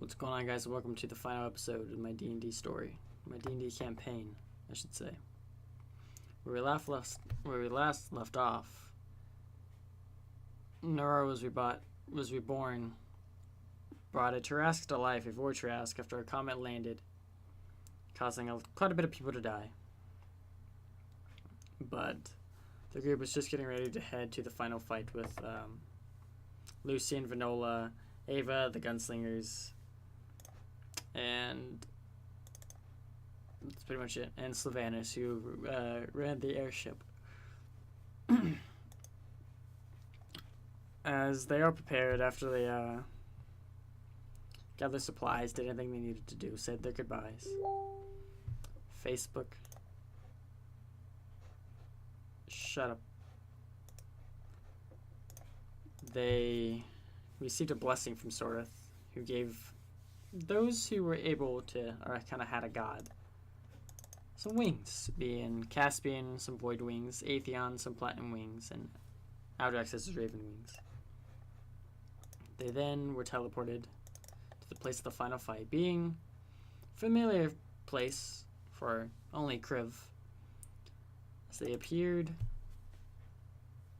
What's going on, guys? Welcome to the final episode of my D&D story, my D&D campaign, I should say. Where we last left off, Nora was reborn, brought a Tarrasque to life, a void Tarrasque, after a comet landed, causing quite a bit of people to die. But the group was just getting ready to head to the final fight with Lucian, Vinola, Ava, the Gunslingers, and that's pretty much it. And Sylvanus, who ran the airship. As they are prepared after they gathered supplies, did anything they needed to do, said their goodbyes. Facebook. Shut up. They received a blessing from Soreth, who gave those who were able to, or kind of had a god, some wings, being Caspian, some void wings, Atheon, some platinum wings, and Aldrax's raven wings. They then were teleported to the place of the final fight, being a familiar place for only Kriv, as they appeared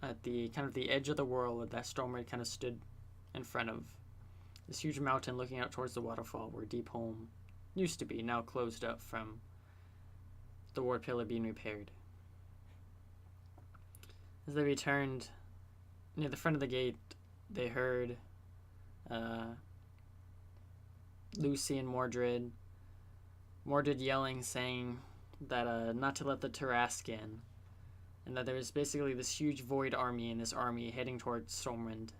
at the kind of the edge of the world that Stormwind kind of stood in front of. This huge mountain looking out towards the waterfall where Deepholm used to be, now closed up from the ward pillar being repaired. As they returned near the front of the gate, they heard Lucy and Mordred yelling, saying that not to let the Tarrasque in, and that there was basically this huge void army and this army heading towards Stormwind.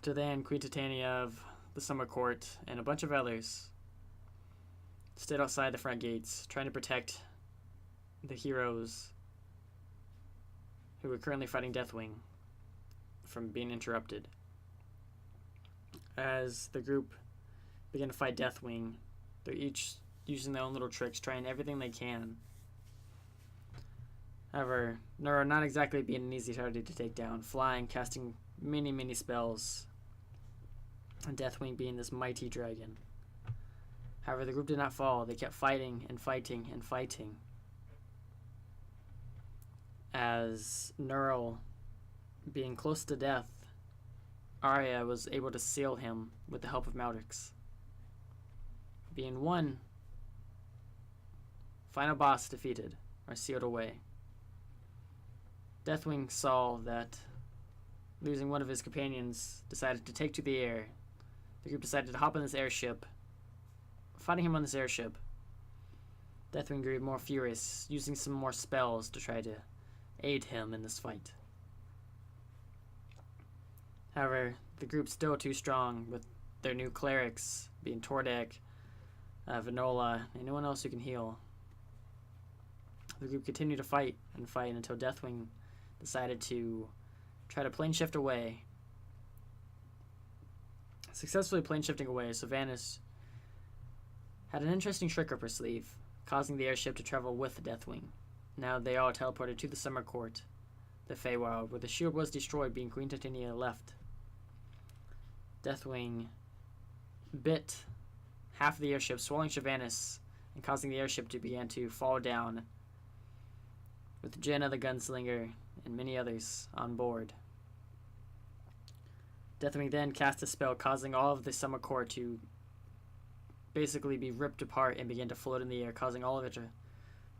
To then, Queen Titania of the Summer Court and a bunch of others stood outside the front gates, trying to protect the heroes who were currently fighting Deathwing from being interrupted. As the group began to fight Deathwing, they're each using their own little tricks, trying everything they can. However, Nora not exactly being an easy target to take down, flying, casting many spells, and Deathwing being this mighty dragon. However, the group did not fall. They kept fighting and fighting and fighting. As Neural, being close to death, Arya was able to seal him with the help of Maldrix. Being one final boss defeated, or sealed away, Deathwing saw that losing one of his companions, decided to take to the air. The group decided to hop on this airship. Fighting him on this airship, Deathwing grew more furious, using some more spells to try to aid him in this fight. However, the group's still too strong, with their new clerics being Tordek, Vinola, and anyone else who can heal. The group continued to fight and fight until Deathwing decided to try to plane shift away. Successfully plane shifting away, Sylvanus had an interesting trick up her sleeve, causing the airship to travel with Deathwing. Now they all teleported to the Summer Court, the Feywild, where the shield was destroyed, being Queen Titania left. Deathwing bit half of the airship, swallowing Sylvanus and causing the airship to begin to fall down, with Jenna the Gunslinger and many others on board. Deathwing then cast a spell, causing all of the Summer Court to basically be ripped apart and begin to float in the air, causing all of it to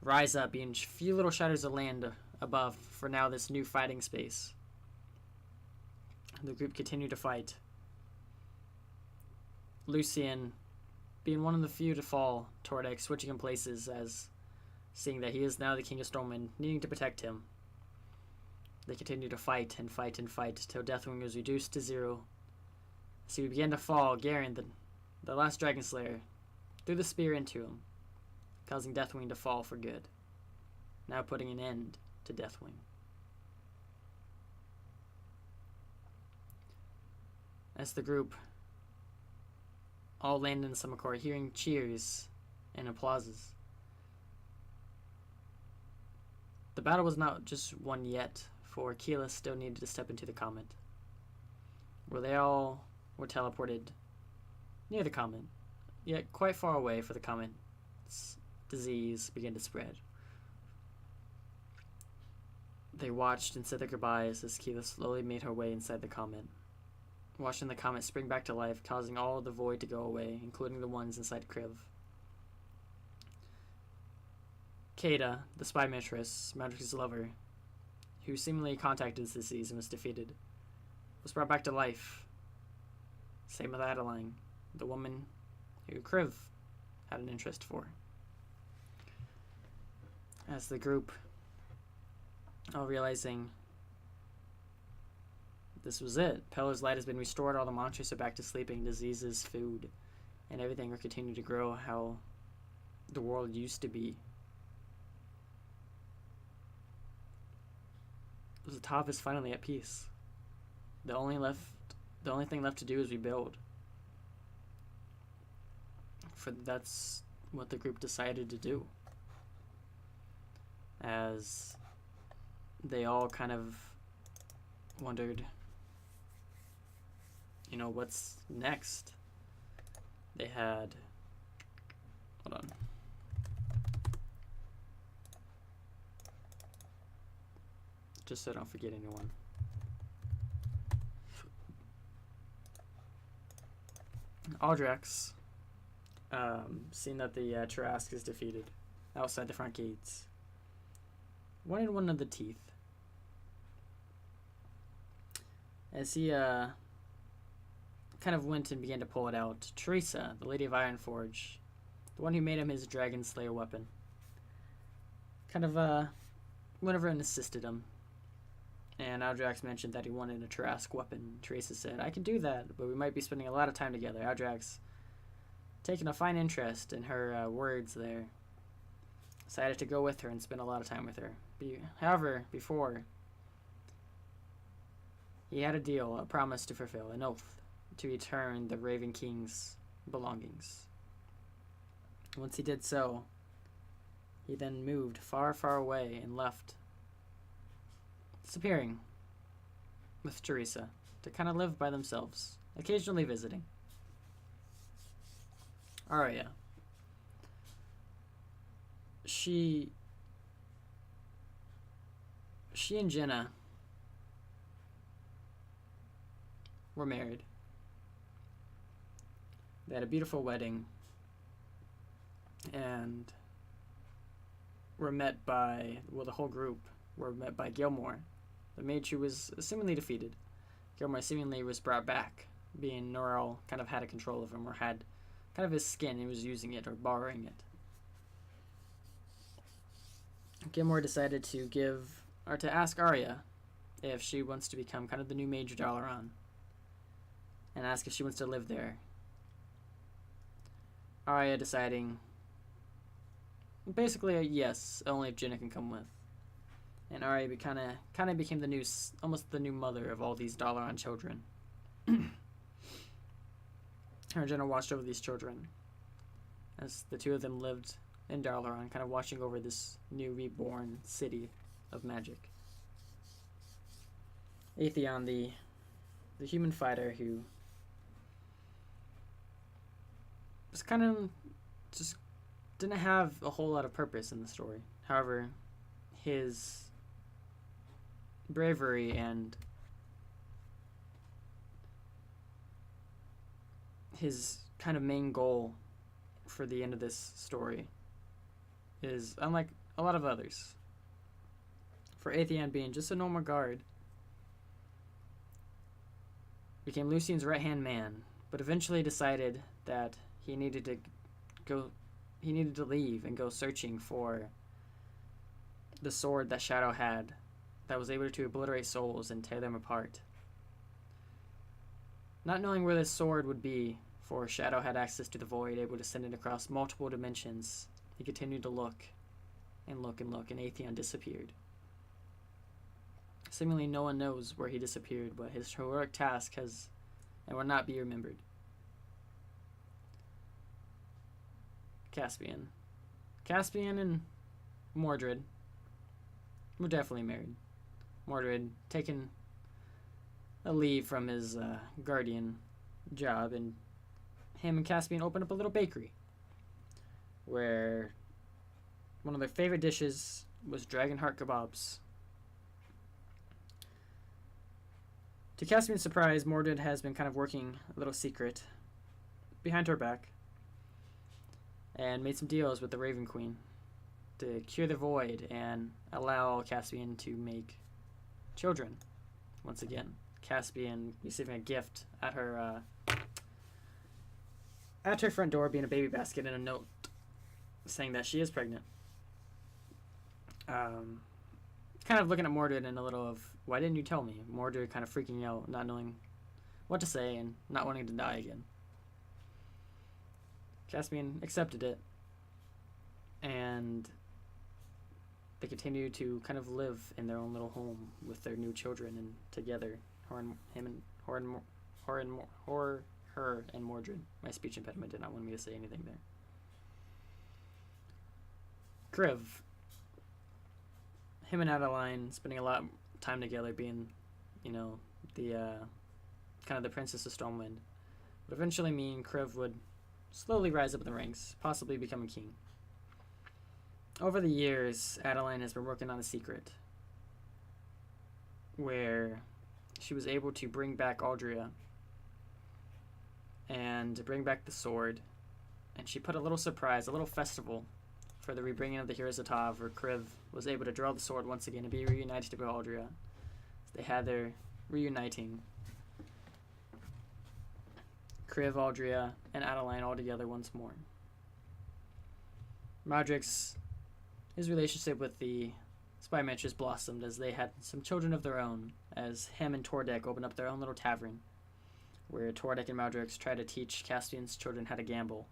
rise up, being few little shadows of land above for now this new fighting space. The group continued to fight. Lucian, being one of the few to fall, Tordek switching in places, as seeing that he is now the King of Stormwind, needing to protect him. They continued to fight and fight and fight till Deathwing was reduced to 0. So he began to fall. Garen, the last Dragon Slayer, threw the spear into him, causing Deathwing to fall for good, now putting an end to Deathwing. As the group all landed in the Summer Court, hearing cheers and applauses. The battle was not just won yet, for Keyleth still needed to step into the comet, where they all were teleported near the comet, yet quite far away for the comet's disease began to spread. They watched and said their goodbyes as Keela slowly made her way inside the comet, watching the comet spring back to life, causing all of the void to go away, including the ones inside Kriv. Kata, the spy mistress, Madrik's lover, who seemingly contacted this disease and was defeated, was brought back to life. Same with Adeline, the woman who Kriv had an interest for. As the group, all realizing this was it, Pellar's light has been restored, all the monsters are back to sleeping, diseases, food, and everything will continue to grow how the world used to be. The top is finally at peace. The only thing left to do is rebuild. That's what the group decided to do. As they all kind of wondered, what's next? They had, hold on. Just so I don't forget anyone. Aldrax, seeing that the Trask is defeated outside the front gates, wanted one of the teeth. As he kind of went and began to pull it out, Teresa, the Lady of Ironforge, the one who made him his Dragon Slayer weapon, kind of went over and assisted him. And Aldrax mentioned that he wanted a Trask weapon. Teresa said, I can do that, but we might be spending a lot of time together. Aldrax, taking a fine interest in her words there, decided to go with her and spend a lot of time with her. However, before, he had a deal, a promise to fulfill, an oath to return the Raven King's belongings. Once he did so, he then moved far, far away and left, disappearing with Teresa to kind of live by themselves, occasionally visiting. Arya. She and Jenna were married. They had a beautiful wedding and were met by, the whole group were met by Gilmore, the mage who was seemingly defeated. Gilmore seemingly was brought back, being Norrell kind of had a control of him, or had kind of his skin, he was using it or borrowing it. Gilmore decided to ask Arya if she wants to become kind of the new Mage Dalaran, and ask if she wants to live there. Arya deciding basically a yes, only if Jenna can come with. And Arya kind of became the new, almost the new mother of all these Dalaran children. Her and Jenna watched over these children as the two of them lived in Dalaran, kind of watching over this new reborn city of magic. Atheon, the human fighter who was kind of just didn't have a whole lot of purpose in the story. However, his bravery and his kind of main goal for the end of this story is unlike a lot of others. For Atheon being just a normal guard, became Lucien's right-hand man, but eventually decided that he needed to leave and go searching for the sword that Shadow had that was able to obliterate souls and tear them apart. Not knowing where this sword would be, for Shadow had access to the void, able to send it across multiple dimensions, he continued to look and look and look, and Atheon disappeared. Seemingly no one knows where he disappeared, but his heroic task has and will not be remembered. Caspian and Mordred were definitely married. Mordred taking a leave from his guardian job, and him and Caspian opened up a little bakery where one of their favorite dishes was dragon heart kebabs. To Caspian's surprise, Mordred has been kind of working a little secret behind her back and made some deals with the Raven Queen to cure the void and allow Caspian to make children once again. Caspian receiving a gift at her front door, being a baby basket and a note saying that she is pregnant. Kind of looking at Mordred in a little of, why didn't you tell me? Mordred kind of freaking out, not knowing what to say and not wanting to die again. Caspian accepted it, and they continue to kind of live in their own little home with their new children and together. Her and Mordred. My speech impediment did not want me to say anything there. Kriv. Him and Adeline spending a lot of time together, being, the kind of the Princess of Stormwind, would eventually mean Kriv would slowly rise up in the ranks, possibly become a king. Over the years, Adeline has been working on a secret where she was able to bring back Aldria and bring back the sword, and she put a little surprise, a little festival for the rebringing of the Heroes of Tav, where Kriv was able to draw the sword once again and be reunited with Aldria. They had their reuniting. Kriv, Aldria, and Adeline all together once more. Modric's, his relationship with the Spy Manchers blossomed as they had some children of their own, as him and Tordek opened up their own little tavern, where Tordek and Modrix try to teach Caspian's children how to gamble.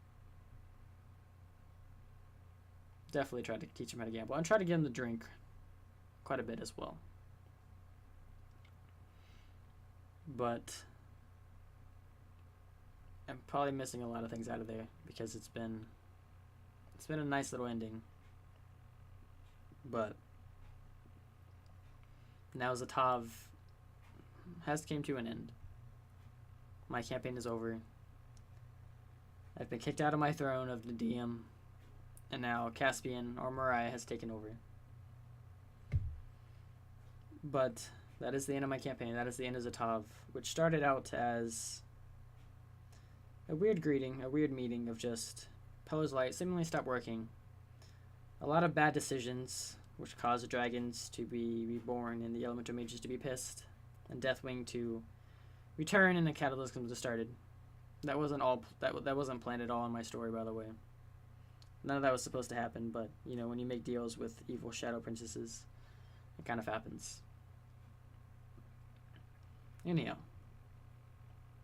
Definitely tried to teach him how to gamble, and tried to get him to drink quite a bit as well. But I'm probably missing a lot of things out of there because it's been a nice little ending. But now Zatav has came to an end. My campaign is over. I've been kicked out of my throne of the DM, and now Caspian or Mariah has taken over. But that is the end of my campaign. That is the end of Zatav, which started out as a weird greeting, a weird meeting of just Pillars Light seemingly stopped working. A lot of bad decisions, which caused the dragons to be reborn and the elemental mages to be pissed, and Deathwing to return and the cataclysm to started. That wasn't planned at all in my story, by the way. None of that was supposed to happen, but when you make deals with evil shadow princesses, it kind of happens. Anyhow,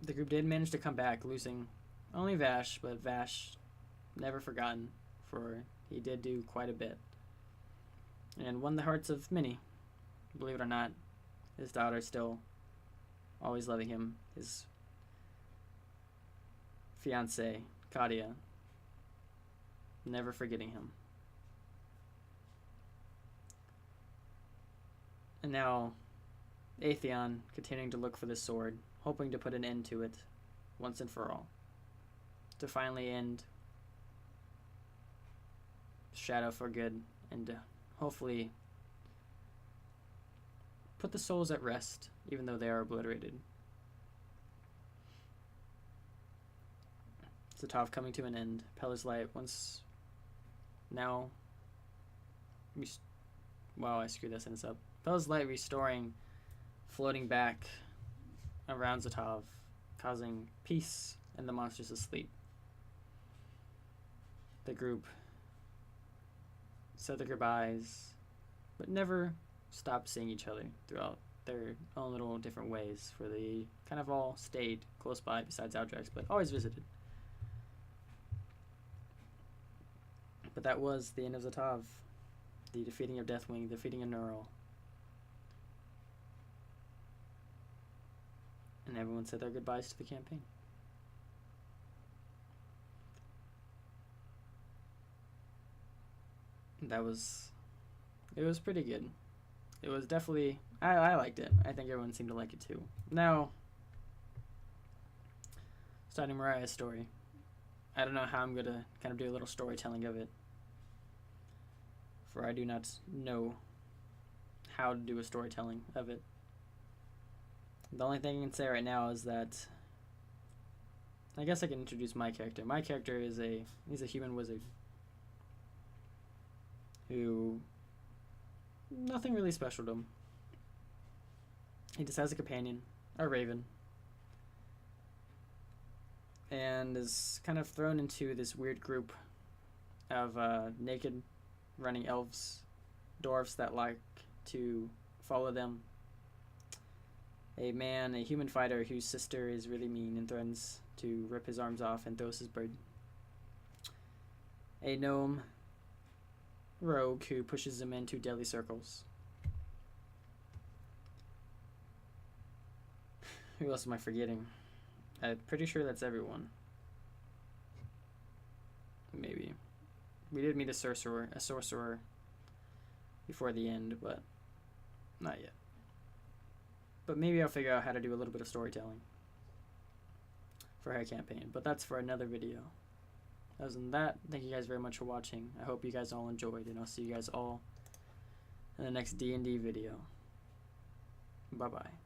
the group did manage to come back, losing only Vash, but Vash never forgotten, for he did do quite a bit. And won the hearts of many. Believe it or not, his daughter still always loving him. His fiancée, Kadia, never forgetting him. And now, Atheon continuing to look for the sword, hoping to put an end to it once and for all. To finally end Shadow for good, and hopefully put the souls at rest, even though they are obliterated. Zatav coming to an end. Pillars Light once now. Wow, I screwed that sentence up. Pillars Light restoring, floating back around Zatav, causing peace and the monsters asleep. The group said their goodbyes, but never stopped seeing each other throughout their own little different ways, for they kind of all stayed close by besides Aldrex, but always visited. But that was the end of Zatav, the defeating of Deathwing, defeating of Neural. And everyone said their goodbyes to the campaign. It was pretty good. It was definitely, I liked it. I think everyone seemed to like it too. Now, starting Mariah's story. I don't know how I'm gonna kind of do a little storytelling of it, for I do not know how to do a storytelling of it. The only thing I can say right now is that I guess I can introduce my character. My character is he's a human wizard who nothing really special to him. He just has a companion, a raven, and is kind of thrown into this weird group of naked running elves, dwarves that like to follow them. A human fighter whose sister is really mean and threatens to rip his arms off and throws his bird. A gnome rogue who pushes him into deadly circles. Who else am I forgetting? I'm pretty sure that's everyone. Maybe. We did meet a sorcerer before the end, but not yet. But maybe I'll figure out how to do a little bit of storytelling for her campaign, but that's for another video. Other than that, thank you guys very much for watching. I hope you guys all enjoyed, and I'll see you guys all in the next D&D video. Bye-bye.